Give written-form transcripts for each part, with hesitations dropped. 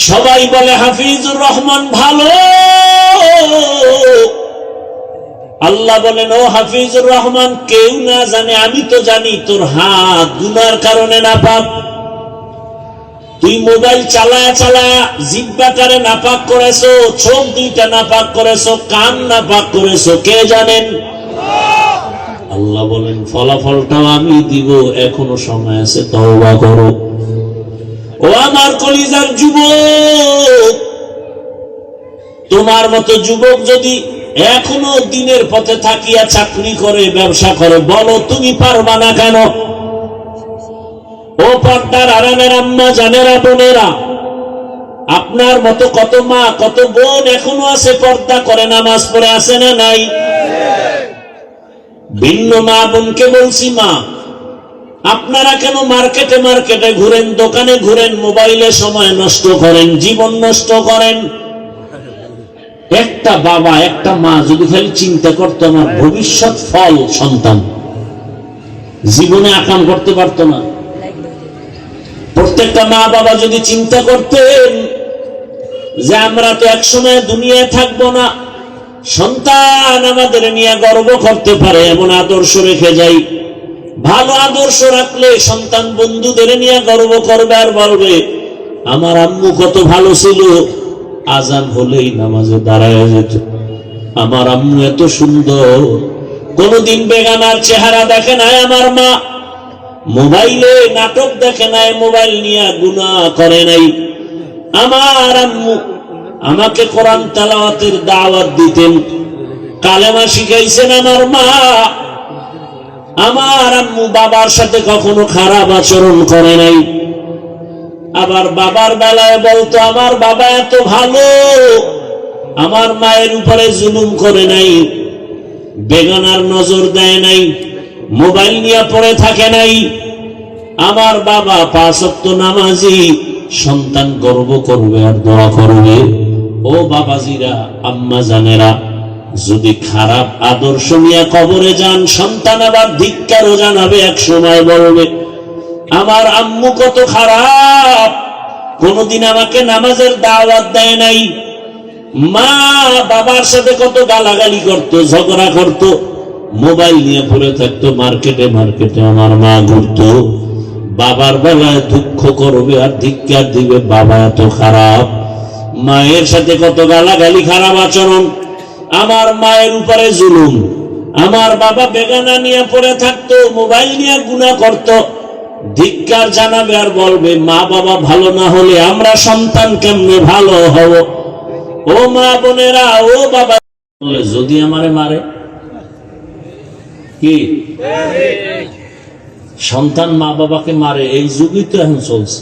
সবাই বলে হাফিজুর রহমান ভালো, আল্লাহ বলেন ও হাফিজুর রহমান, কেউ না জানে আমি তো জানি তোর হাত গুনার কারণে নাপাক। তুই মোবাইল চালায়া চালায়া জিহ্বাটারে নাপাক করেছো, চোখ দুইটা নাপাক করেছো, কান নাপাক করেছো, কে জানেন? আল্লাহ বলেন ফলাফলটাও আমি দিব, এখনো সময় আছে, তওবা করো। ও আমার কলিজার যুবক, তোমার মতো যুবক যদি এখনো দিনের পথে থাকিয়া চাকরি করে, ব্যবসা করে, বলো তুমি পারবা না কেন? ও পর্দার আড়ালের আম্মা জানেরা, বোনেরা, আপনার মতো কত মা কত বোন এখনো আছে, পর্দা করে, নামাজ পড়ে, আছে না নাই? ভিন্ন মা বোনকে বলছি, মা আপনারা কেন মার্কেটে মার্কেটে ঘুরেন, দোকানে ঘুরেন, মোবাইলে সময় নষ্ট করেন, জীবন নষ্ট করেন? একটা বাবা একটা মা যদি খালি চিন্তা করতো আমার ভবিষ্যৎ ফল সন্তান, জীবনে আকাম করতে পারতো না। প্রত্যেকটা মা বাবা যদি চিন্তা করতেন যে আমরা তো একসময় দুনিয়ায় থাকবো না, সন্তান আমাদের নিয়ে গর্ব করতে পারে এমন আদর্শ রেখে যাই। ভালো আদর্শ রাখলে সন্তান বন্ধুদের নিয়ে গর্ব করবে আর বলবে আমার আম্মু কত ভালো ছিল, আজান হলেই নামাজে দাঁড়ায় যেত, আমার আম্মু এত সুন্দর, কোনদিন বেগানার চেহারা দেখে নাই আমার মা, মোবাইলে নাটক দেখে নাই, মোবাইল নিয়ে গুনাহ করে নাই, আমার আম্মু আমাকে কোরআন তেলাওয়াতের দাওয়াত দিতেন, কালেমা শিখাইছেন আমার মা, আমার আম্মু বাবার সাথে কখনো খারাপ আচরণ করে নাই। আবার বাবার বেলায় বলতো আমার বাবা এত ভালো, আমার মায়ের উপরে জুলুম করে নাই, বেগানার নজর দেয় নাই, মোবাইল নিয়ে পড়ে থাকে নাই, আমার বাবা 5 ওয়াক্ত নামাজি। সন্তান গর্ব করবে আর দোয়া করবে। ও বাবাজিরা, আম্মা জানেরা, যদি খারাপ আদর্শ নিয়ে কবরে যান, সন্তান আবার ধিক্কারও জানাবে, এক সময় বলবে আমার আম্মু কত খারাপ, কোনদিন আমাকে নামাজের দাওয়াত দেয় নাই, মা বাবার সাথে কত গালাগালি করত, ঝগড়া করত, মোবাইল নিয়ে পড়ে থাকতো, মার্কেটে মার্কেটে আমার মা ঘুরতো, বাবার বেলায় দুঃখ করবে আর ধিক্কার দিবে, বাবা এত খারাপ, মায়ের সাথে কত গালাগালি, খারাপ আচরণ, আমার মায়ের উপরে জুলুম, আমার বাবা বেগানা নিয়ে পড়ে থাকতো, মোবাইল নিয়ে গুনাহ করত, ধিক্কার জানাবে আর বলবে মা বাবা ভালো না হলে আমরা সন্তান কেমনে ভালো হব? ও মা বোনেরা, ও বাবা, যদি আমারে মারে কি সন্তান মা বাবাকে মারে, এই যুগই তো এখন চলছে।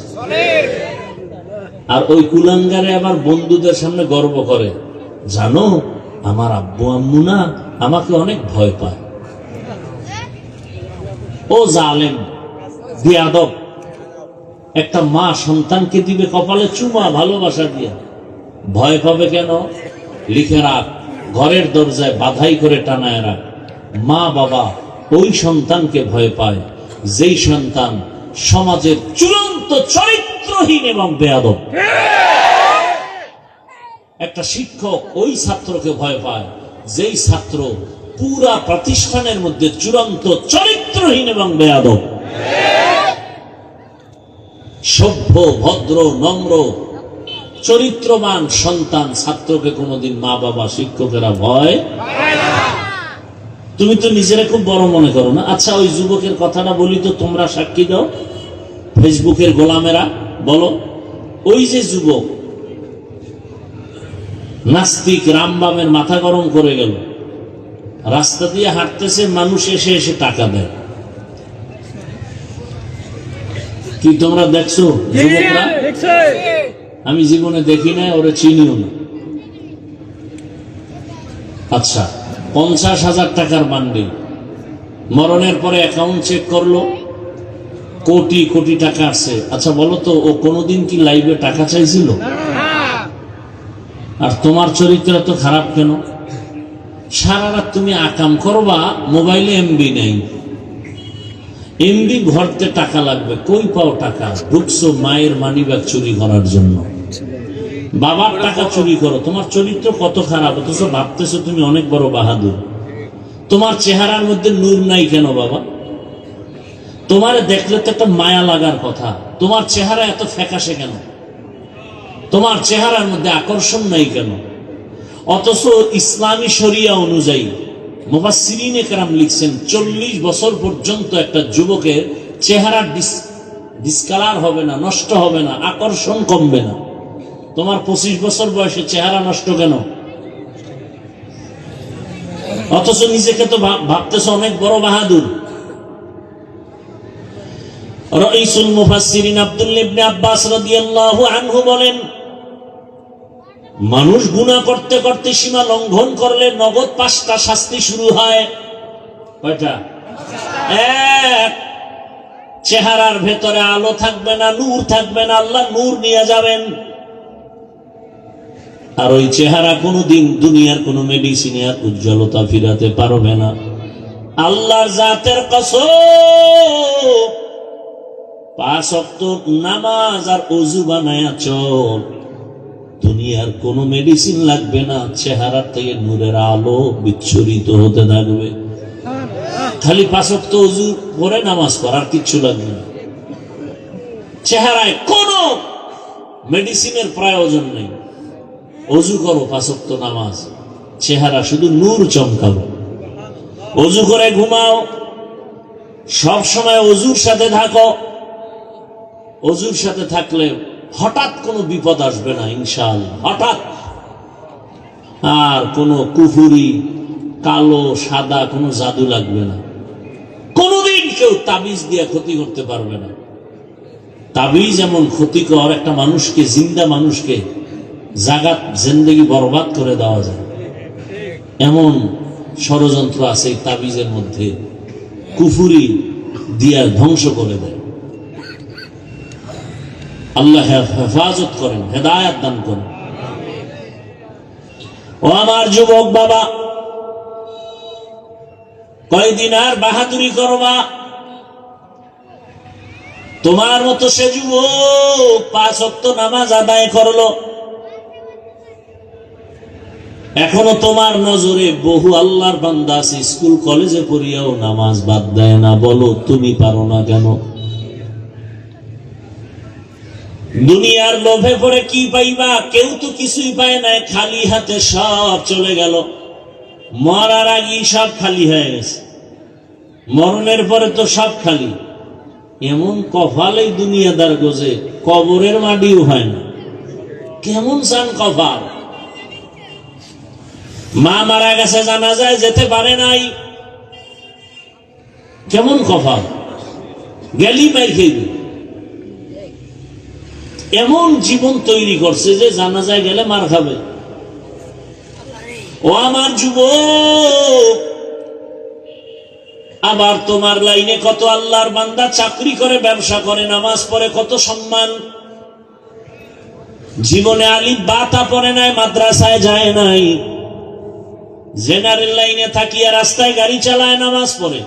আর ওই কুলাঙ্গারে আবার বন্ধুদের সামনে গর্ব করে, জানো আমার আব্বু আম্মু না আমাকে অনেক ভয় পায়। ও জালেম বিয়াদব, একটা মা সন্তানকে দিবে কপালে চুমা ভালোবাসা দিয়া, ভয় পাবে কেন? লিখে রাখ, ঘরের দরজায় বাধাই করে টানায় রাখ, মা বাবা ওই সন্তানকে ভয় পায় যেই সন্তান সমাজের চূড়ান্ত চরিত্রহীন এবং বেয়াদব। একটা শিক্ষক ওই ছাত্রকে ভয় পায় যেই ছাত্র পুরা প্রতিষ্ঠানের মধ্যে চূড়ান্ত চরিত্রহীন এবং বেয়াদব। সভ্য ভদ্র নম্র চরিত্রবান সন্তান ছাত্রকে কোনোদিন মা বাবা শিক্ষকেরা ভয়। তুমি তো নিজেরা খুব বড় মনে করো না। আচ্ছা ওই যুবকের কথাটা বলি তো, তোমরা সাক্ষী দাও, ফেসবুকের গোলামেরা বলো, ওই যে যুবক নাস্তিক রামবামের মাথা গরম করে গেল, রাস্তা দিয়ে হাঁটতেছে, মানুষ এসে এসে টাকা দেয়, কি তোমরা দেখছো যুবকরা? আমি জীবনে দেখি না, ওরা চিনিও না। আচ্ছা 50,000 টাকার বান্ডিল, মরণের পরে অ্যাকাউন্ট চেক করলো, কোটি কোটি টাকা আছে। আচ্ছা বলো তো, ও কোনোদিন কি লাইভে টাকা চাইছিল? আর তোমার চরিত্র তো খারাপ কেন? সারা রাত তুমি আকাম করবা, মোবাইলে এমবি নেই, এমবি ভরতে টাকা লাগবে, কই পাও টাকা? ঢুকছো মায়ের মানিব্যাগ চুরি করার জন্য, বাবার টাকা চুরি করো, তোমার চরিত্র কত খারাপ, অথচ ভাবতেছো তুমি অনেক বড় বাহাদুর। তোমার চেহারার মধ্যে নূর নাই কেন বাবা? তোমার দেখলে তো একটা মায়া লাগার কথা। তোমার চেহারা এত ফ্যাকাশে কেন? তোমার চেহারার মধ্যে আকর্ষণ নাই কেন? অথচ ইসলামী শরিয়া অনুযায়ী মুফাসসিরিনে কেরাম লিখছেন 40 বছর পর্যন্ত একটা যুবকের চেহারা ডিসকালার হবে না, নষ্ট হবে না, আকর্ষণ কমবে না। তোমার 25 বছর বয়সে চেহারা নষ্ট কেন? অথচ নিজেকে তো ভাবতেছ অনেক বড় বাহাদুর। রাইসুল মুফাসসিরিন আব্দুল্লাহ ইবনে আব্বাস রাদিয়াল্লাহু আনহু বলেন, মানুষ গুনাহ করতে করতে সীমা লঙ্ঘন করলে নগদ 5টা শাস্তি শুরু হয়। কয়টা? এক, চেহারার ভেতরে আলো থাকবে না, নূর থাকবে না, আল্লাহ নূর নিয়ে যাবেন। আর ওই চেহারা কোনোদিন দুনিয়ার কোনো মেডিসিনে আর উজ্জ্বলতা ফিরাতে পারবে না। আল্লাহর জাতের কসম, 5 ওয়াক্ত নামাজ আর ওযু বানায়া চল, দুনিয়ার কোনো মেডিসিন লাগবে না, চেহারা থেকে নূরের আলো বিচ্ছুরিত হতে থাকবে। খালি 5 ওয়াক্ত ওযু করে নামাজ পড়ার কিচ্ছু লাগবে না। চেহারায় কোনো মেডিসিনের প্রয়োজন নেই। ওযু করো, 5 ওয়াক্ত নামাজ, চেহারা শুধু নূর চমকাবে। ওযু করে ঘুমাও, সব সময় ওযুর সাথে থাকো। ওযুর সাথে থাকলে হঠাৎ কোনো বিপদ আসবে না ইনশাআল্লাহ, হঠাৎ। আর কোনো কুফুরি, কালো সাদা কোনো জাদু লাগবে না। কোনোদিন কেউ তাবিজ দিয়ে ক্ষতি করতে পারবে না। তাবিজ এমন ক্ষতিকর, একটা মানুষকে, জিন্দা মানুষকে জাগাত জিন্দেগি বরবাদ করে দেওয়া যায়, এমন ষড়যন্ত্র আছে এই তাবিজের মধ্যে। কুফুরি দিয়া ধ্বংস করে দেয়। আল্লাহ হেফাজত করেন, হেদায়াত দান করেন। ও আমার যুবক বাবা, কয়দিন আর বাহাদুরি করবা? তোমার মতো সে যুবক 5 ওয়াক্ত নামাজ আদায় করলো, এখনো তোমার নজরে বহু আল্লাহর বান্দা আছে স্কুল কলেজে পড়িয়াও নামাজ বাদ দেয় না। বলো তুমি পারো না কেন? দুনিয়ার লোভে পড়ে কি পাইবা? কেউ তো কিছুই পায় নাই, খালি হাতে সব চলে গেল। মরার আগেই সব খালি হয়ে গেছে, মরণের পরে তো সব খালি। এমন কপালেই দুনিয়াদার গোজে, কবরের মাটিও হয় না। কেমন চান কপাল! মা মারা গেছে, জানাজায় যেতে পারে নাই, কেমন কপাল! গেলি মাই খেয়ে এমন জীবন তৈরি করছে যে জানাজায় গেলে মার খাবে। ও আমার যুবক, আবার তোমার লাইনে কত আল্লাহর বান্দা চাকরি করে, ব্যবসা করে, নামাজ পড়ে, কত সম্মান। জীবনে আলিফ বাতা পড়ে নাই, মাদ্রাসায় যায় নাই, জেনারেল লাইনে থাকিয়া রাস্তায় গাড়ি চালায়, নামাজ পড়ে,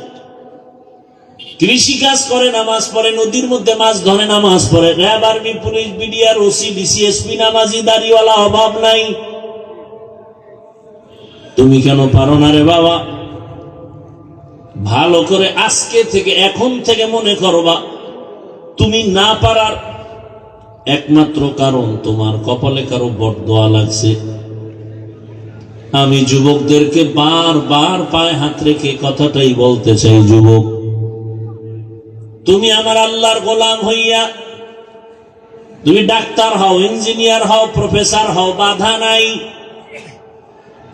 কৃষি কাজ করে, নামাজ পড়ে, নদীর মধ্যে মাছ ধরে, নামাজ পড়ে, RAB, army, police, BDR, OC, DC SP, নামাজি, দাড়িওয়ালা, অভাব নাই। তুমি কেন পারো না রে বাবা? ভালো করে আজকে থেকে, এখন থেকে মনে করবা, তুমি না পারার একমাত্র কারণ তোমার কপালে কারো বরদোয়া লাগছে। আমি যুবকদেরকে বারবার পায়ে হাত রেখে কথাটাই বলতে চাই, যুবক, তুমি আমার আল্লাহর গোলাম হইয়া, তুমি ডাক্তার হও, ইঞ্জিনিয়ার হও, প্রফেসর হও, বাধা নাই।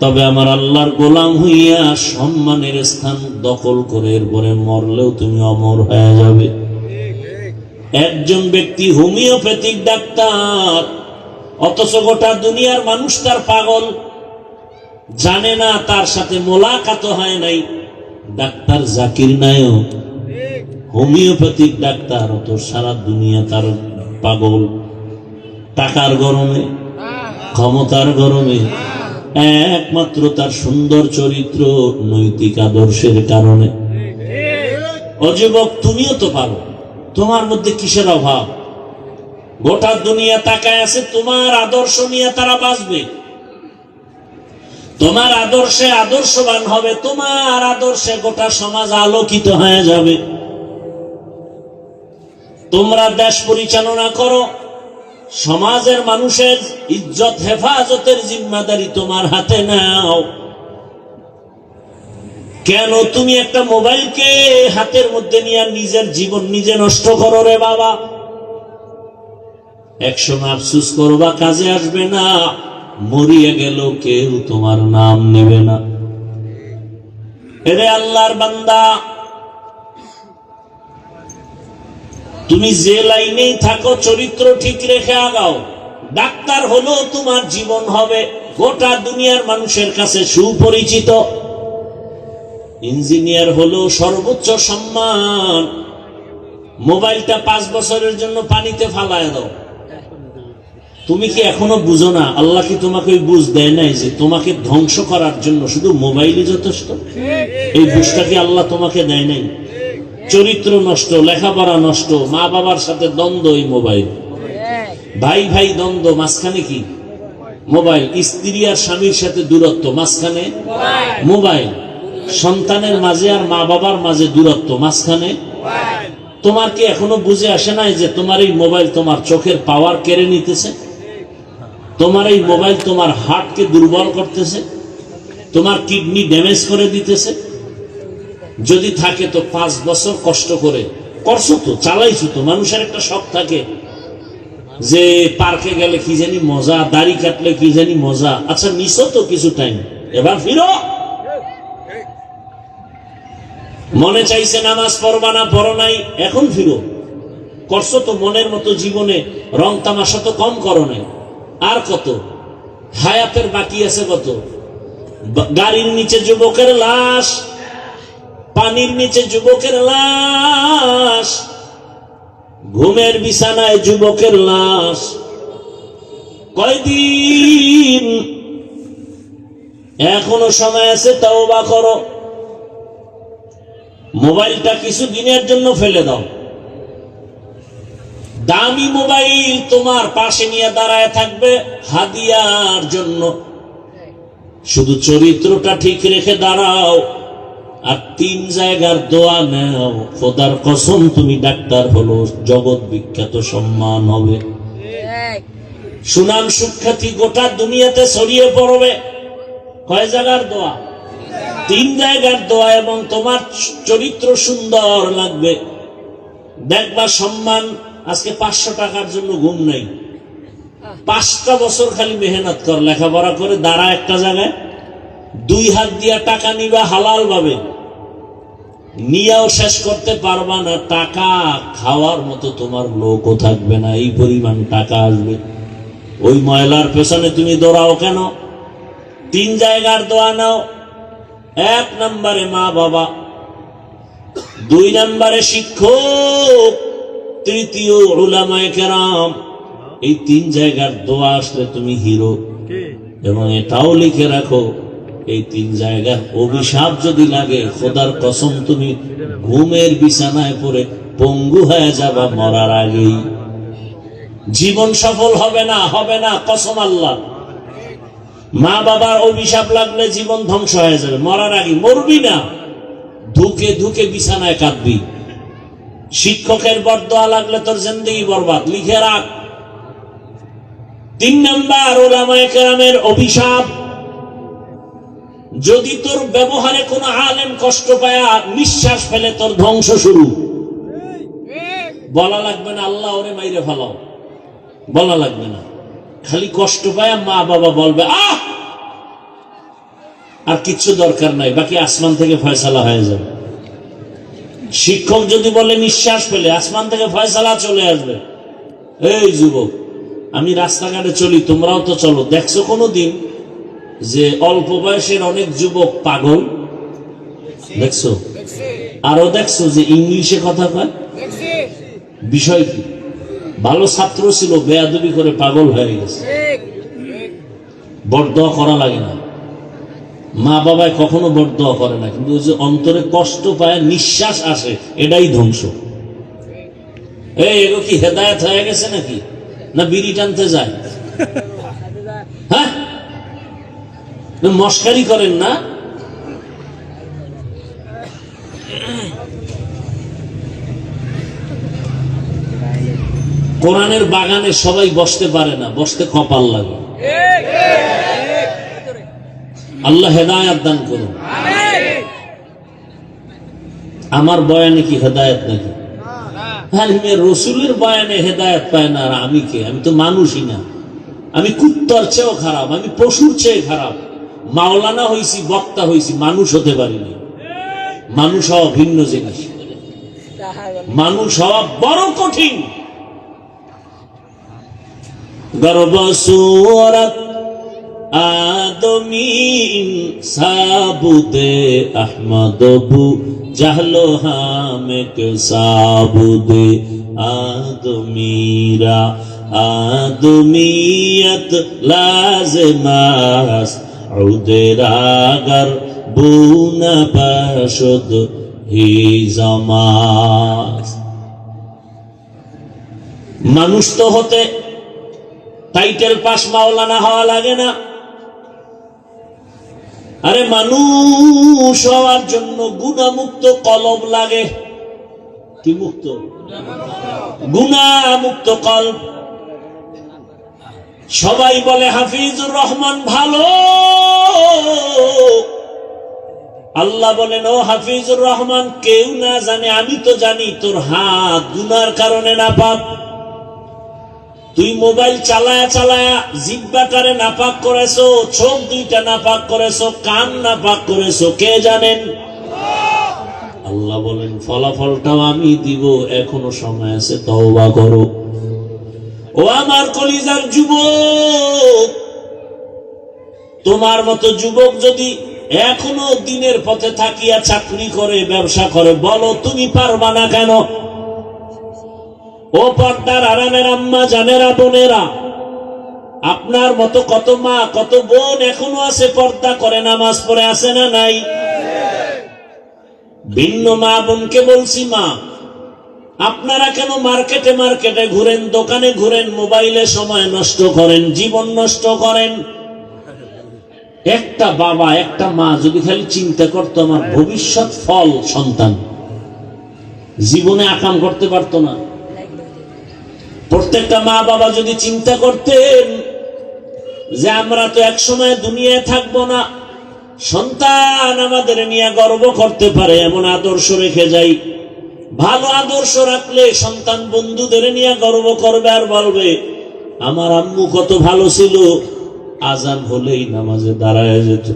তবে আমার আল্লাহর গোলাম হইয়া সম্মানের স্থান দখল করে এরপরে মরলেও তুমি অমর হয়ে যাবে। একজন ব্যক্তি হোমিওপ্যাথিক ডাক্তার, অথচ গোটা দুনিয়ার মানুষ তার পাগল, জানে না, তার সাথে মোলাকাত হয় নাই। Doctor Zakir Naik homeopathic doctor, অত সারা দুনিয়া তার পাগল। টাকার গরমে, ক্ষমতার গরমে, একমাত্র তার সুন্দর চরিত্র, নৈতিক আদর্শের কারণে। ও যুবক, তুমিও তো পারো, তোমার মধ্যে কিসের অভাব? গোটা দুনিয়া তাকায় আছে তোমার আদর্শ নিয়ে, তারা বাঁচবে। তোমার আদর্শে আদর্শবান হবে, তোমার আদর্শে গোটা সমাজ আলোকিত হয়ে যাবে। তোমরা দেশ পরিচালনা করো, সমাজের মানুষের ইজ্জত হেফাজতের জিম্মাদারি তোমার হাতে নাও। কেন তুমি একটা মোবাইলকে হাতের মধ্যে নিয়ে নিজের জীবন নিজে নষ্ট করো রে বাবা? একসময় আফসুস করবা, কাজে আসবে না। মরিয়া গেল কেউ তোমার নাম নেবে না। এরে আল্লাহর বান্দা, তুমি যে লাইনেই থাকো চরিত্র ঠিক রেখে আগাও। ডাক্তার হলো তোমার জীবন হবে গোটা দুনিয়ার মানুষের কাছে সুপরিচিত। ইঞ্জিনিয়ার হলো সর্বোচ্চ সম্মান। মোবাইলটা 5 বছরের জন্য পানিতে ফালায় দাও। তুমি কি এখনো বুঝো না? আল্লাহ কি তোমাকে ওই বুঝ দেয় নাই যে তোমাকে ধ্বংস করার জন্য শুধু মোবাইলই যথেষ্ট? এই বুঝটা কি আল্লাহ তোমাকে দেয় নাই? চরিত্র নষ্ট, লেখাপড়া নষ্ট, মা বাবার সাথে দ্বন্দ্ব, এই মোবাইল। ভাই ভাই দ্বন্দ্ব, মাঝখানে কি? মোবাইল। স্ত্রী আর স্বামীর সাথে দূরত্ব, মাঝখানে মোবাইল। সন্তানের মাঝে আর মা বাবার মাঝে দূরত্ব, মাঝখানে। তোমার কি এখনো বুঝে আসে নাই যে তোমার এই মোবাইল তোমার চোখের পাওয়ার কেড়ে নিতেছে? তোমার এই মোবাইল তোমার হার্টকে দুর্বল করতেছে, তোমার কিডনি ড্যামেজ করে দিতেছে। যদি থাকে তো 5 বছর কষ্ট করে করছো তো, চালাইছো তো। মানুষের একটা শখ থাকে যে পার্কে গেলে কি জানি মজা, দাড়ি কাটলে কি জানি মজা। আচ্ছা নিছো তো কিছু টাইম, এবার ফিরো। মনে চাইছে নামাজ পড়বা না, পড়ো নাই, এখন ফিরো। করছো তো মনের মতো জীবনে রং তামাশা তো কম করো নাই। আর কত হায়াতের বাকি আছে? কত গাড়ির নিচে যুবকের লাশ, পানির নিচে যুবকের লাশ, ঘুমের বিছানায় যুবকের লাশ। কয়দিন এখনো সময় আছে, তওবা করো। মোবাইলটা কিছু দিনের জন্য ফেলে দাও। দামি মোবাইল তোমার পাশে নিয়ে দাঁড়ায় থাকবে হাদিয়ার জন্য। শুধু চরিত্রটা ঠিক রেখে দাঁড়াও, আর 3 জায়গার দোয়া নাও। খোদার কসম, তুমি ডাক্তার হলো, জগৎ বিখ্যাত সম্মান হবে, সুনাম সুখ্যাতি গোটা দুনিয়াতে ছড়িয়ে পড়বে। কয় জায়গার দোয়া? 3 জায়গার দোয়া। এবং তোমার চরিত্র সুন্দর লাগবে, দেখবা সম্মান। আজকে 500 টাকার জন্য ঘুম নাই। 5টা বছর খালি মেহনত কর, লেখাপড়া করে দাঁড়া একটা জায়গায়। 2 হাত দিয়া টাকা নিবা হালাল ভাবে, নিয়েও শেষ করতে পারবা না। টাকা খাওয়ার মতো তোমার লোকও থাকবে না, এই পরিমাণ টাকা আসবে। ওই ময়লার পেছনে তুমি দৌড়াও কেন? 3 জায়গার দোয়া নাও। 1 নম্বরে মা বাবা, 2 নম্বরে শিক্ষক, 3য় উলামায়ে কেরাম। এই 3 জায়গার দোয়া আসলে তুমি হিরো। এবং এটাও লিখে রাখো, এই 3 জায়গার অভিশাপ যদি লাগে, খোদার কসম তুমি ঘুমের বিছানায় পড়ে পঙ্গু হয়ে যাবা মরার আগেই। জীবন সফল হবে না, হবে না, কসম আল্লাহ। মা বাবার অভিশাপ লাগলে জীবন ধ্বংস হয়ে যাবে মরার আগে। মরবি না, ধুকে ধুকে বিছানায় কাঁদবি। শিক্ষকের বরদোয়া লাগলে তোর জিন্দেগি বরবাদ, লিখে রাখ। 3 নাম্বার উলামায়ে কেরামের অভিশাপ। যদি তোর ব্যবহারে কোনো আলেম কষ্ট পায়, নিঃশ্বাস ফেলে, তোর ধ্বংস শুরু। বলা লাগবে না আল্লাহ ওরে মাইরে ফেলাও, বলা লাগবে না। খালি কষ্ট পায় মা বাবা বলবে আহ, আর কিচ্ছু দরকার নাই, বাকি আসমান থেকে ফয়সালা হয়ে যাবে। শিক্ষক যদি বলে নিঃশ্বাস ফেলে, আসমান থেকে ফয়সালা চলে আসবে। এই যুবক, আমি রাস্তাঘাটে চলি, তোমরাও তো চলো। দেখছো কোনোদিন যে অল্প বয়সের অনেক যুবক পাগল? দেখছো? আরো দেখছো যে ইংলিশে কথা কয়? বিষয় কি? ভালো ছাত্র ছিল, বেয়াদবি করে পাগল হয়ে গেছে। বরদোয়া করা লাগে না, মা বাবায় কখনো বরদোয়া করে না, কিন্তু যে অন্তরে কষ্ট পায়, নিঃশ্বাস আসে, এটাই ধ্বংস। এগো কি হেদায়েত হয়ে গেছে নাকি? না বিড়ি টানতে যায়? হ্যাঁ, মস্কারি করেন না? কোরআনের বাগানে সবাই বসতে পারে না, বসতে কপাল লাগে। আল্লাহ হেদায়েত দান করুন। আমার বয়ানে কি হেদায়েত নাকি? রসুলের বয়ানে হেদায়েত পায় না, আর আমি কে? আমি তো মানুষই না, আমি কুত্তার চেয়েও খারাপ, আমি পশুর চেয়ে খারাপ। মাওলানা হইছি, বক্তা হইছি, মানুষ হতে পারিনি। মানুষ হওয়া ভিন্ন জিনিস, মানুষ হওয়া বড় কঠিন। গর্ব সুরত আদমি সাবুদে আহমদ বু জাহলো হামেক সাবুদে আদমিরা আদমিয়ত লাজমাস উদেরাগর বুনা পাশদ হি জামাস। মানুষ তো হতে টাইটেল পাস মাওলানা হওয়া লাগে না। আরে মানুষ হওয়ার জন্য গুণামুক্ত কলব লাগে। কি মুক্ত? গুণামুক্ত কলব। সবাই বলে হাফিজুর রহমান ভালো, আল্লাহ বলেন ও হাফিজুর রহমান, কেউ না জানে, আমি তো জানি তোর হাত গুনার কারণে নাপাক। তুই মোবাইল চালায়া চালায়া জিহ্বাটারে নাপাক করেছো, চোখ দুইটা নাপাক করেছো, কান নাপাক করেছো, কে জানেন? আল্লাহ বলেন ফলাফলটাও আমি দিব, এখনো সময় আছে, তওবা করো। ও আমার কলিজার যুবক, তোমার মতো যুবক যদি এখনো দিনের পথে থাকিয়া চাকরি করে, ব্যবসা করে, বলো তুমি পারবা না কেন? ও পর্দার আড়ালের আম্মা জানেরা, বোনেরা, আপনার মতো কত মা কত বোন এখনো আছে, পর্দা করে, নামাজ পড়ে, আছে না নাই? ভিন্ন মা বোনকে বলছি, মা আপনারা কেন মার্কেটে মার্কেটে ঘুরেন, দোকানে ঘুরেন, মোবাইলে সময় নষ্ট করেন, জীবন নষ্ট করেন? একটা বাবা একটা মা যদি খালি চিন্তা করতো আমার ভবিষ্যৎ ফল সন্তান, জীবনে আকাম করতে পারতো না। প্রত্যেকটা মা বাবা যদি চিন্তা করতেন যে আমরা তো এক সময় দুনিয়ায় থাকবো না, সন্তান আমাদের নিয়ে গর্ব করতে পারে এমন আদর্শ রেখে যাই। ভালো আদর্শ রাখলে সন্তান বন্ধুদের নিয়ে গর্ব করবে আর বলবে আমার আম্মু কত ভালো ছিল, আজান হলেই নামাজে দাঁড়ায় যেত,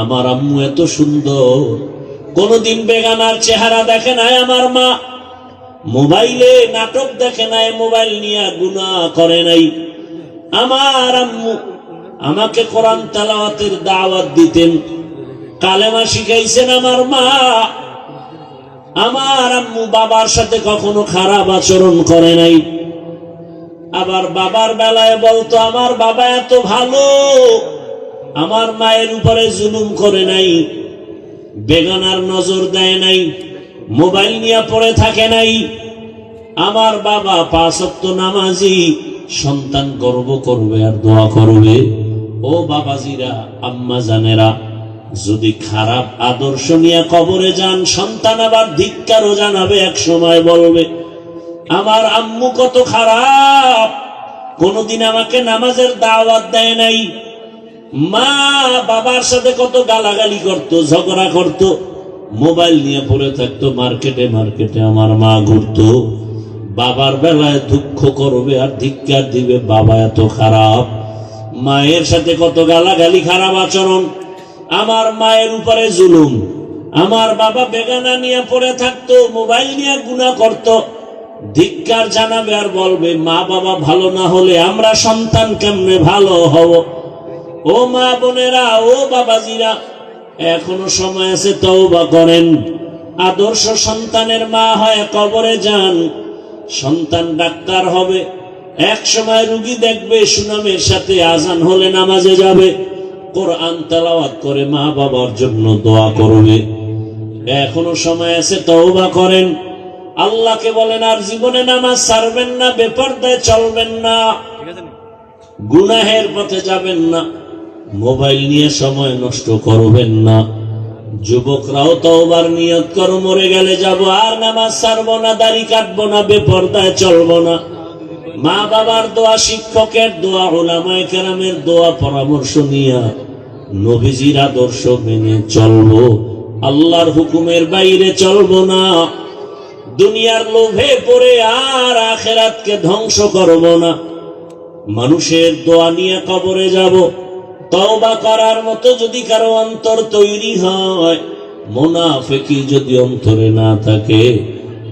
আমার আম্মু এত সুন্দর, কোনদিন বেগানার চেহারা দেখে নাই আমার মা, মোবাইলে নাটক দেখে নাই, মোবাইল নিয়ে গুনাহ করে নাই, আমার আম্মু আমাকে কোরআন তেলাওয়াতের দাওয়াত দিতেন, কালেমা শিখাইছেন আমার মা, আমার আম্মু বাবার সাথে কখনো খারাপ আচরণ করে নাই। আবার বাবার বেলায় বলতো আমার বাবা এত ভালো, আমার মায়ের উপরে জুলুম করে নাই, বেগানার নজর দেয় নাই, মোবাইল নিয়ে পড়ে থাকে নাই, আমার বাবা 5 ওয়াক্ত নামাজি। সন্তান গর্ব করবে আর দোয়া করবে। ও বাবাজিরা, আম্মা জানেরা, যদি খারাপ আদর্শ নিয়ে কবরে যান, সন্তান আবার ধিক্কারও জানাবে, এক সময় বলবে আমার আম্মু কত খারাপ, কোনদিন আমাকে নামাজের দাওয়াত দেয় নাই, মা বাবার সাথে কত গালাগালি করত, ঝগড়া করত, মোবাইল নিয়ে পড়ে থাকতো, মার্কেটে মার্কেটে আমার মা ঘুরতো। বাবার বেলায় দুঃখ করবে আর ধিক্কার দিবে, বাবা এত খারাপ, মায়ের সাথে কত গালাগালি, খারাপ আচরণ, আমার মায়ের উপরে জুলুম। আমার বাবা বেগানা নিয়ে পড়ে থাকতো, মোবাইল নিয়ে গুনাহ করত, ধিক্কার জানাবে আর বলবে মা বাবা ভালো না হলে আমরা সন্তান কেমনে ভালো হব? ও মা বোনেরা, ও বাবাজিরা, এখনো সময় আছে, তওবা করেন। আদর্শ সন্তানের মা হয় কবরে যান, সন্তান ডাক্তার হবে, এক সময় রুগী দেখবে, সুনামের সাথে আজান হলে নামাজে যাবে, কোরআন তেলাওয়াত করে মা বাবার জন্য দোয়া করবে। এখনো সময় আছে, তওবা করেন। আল্লাহকে বলেন আর জীবনে নামাজ ছাড়বেন না, বেপরদায় চলবেন না, গুনাহের পথে যাবেন না, মোবাইল নিয়ে সময় নষ্ট করবেন না। যুবকরাও তওবার নিয়ত করো, মরে গেলে যাব, আর নামাজ ছাড়বো না, দাড়ি কাটবো না, বেপরদায় চলবো না। মা বাবার দোয়া, শিক্ষকের দোয়া, উলামায়ে কেরামের দোয়া পরামর্শ নিয়া নবীজির আদর্শ মেনে চলবো, আল্লাহর হুকুমের বাইরে চলবো না। দুনিয়ার লোভে পড়ে আর আখিরাতকে ধ্বংস করব না। মানুষের দোয়া নিয়ে কবরে যাব। তওবা করার মতো যদি কারো অন্তর তৈরি হয়, মুনাফিকি যদি অন্তরে না থাকে,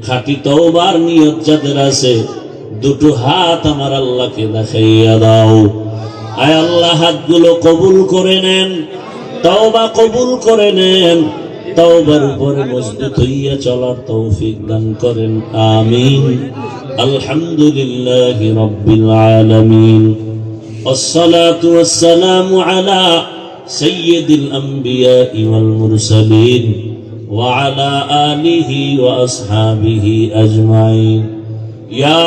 খাঁটি তওবার নিয়ত যাদের আছে, দুটো হাত আমার আল্লাহকে দেখাইয়া দাও। আয় আল্লাহ, হাতগুলো কবুল করে নেন, তওবা কবুল করে নেন, তওবার উপরে মজবুত হইয়া চলার তৌফিক দান করেন, আমিন। আলহামদুলিল্লাহি রাব্বিল আলামিন, والصلاة والسلام على سيد الأنبياء والمرسلين وعلى آله وأصحابه أجمعين. يا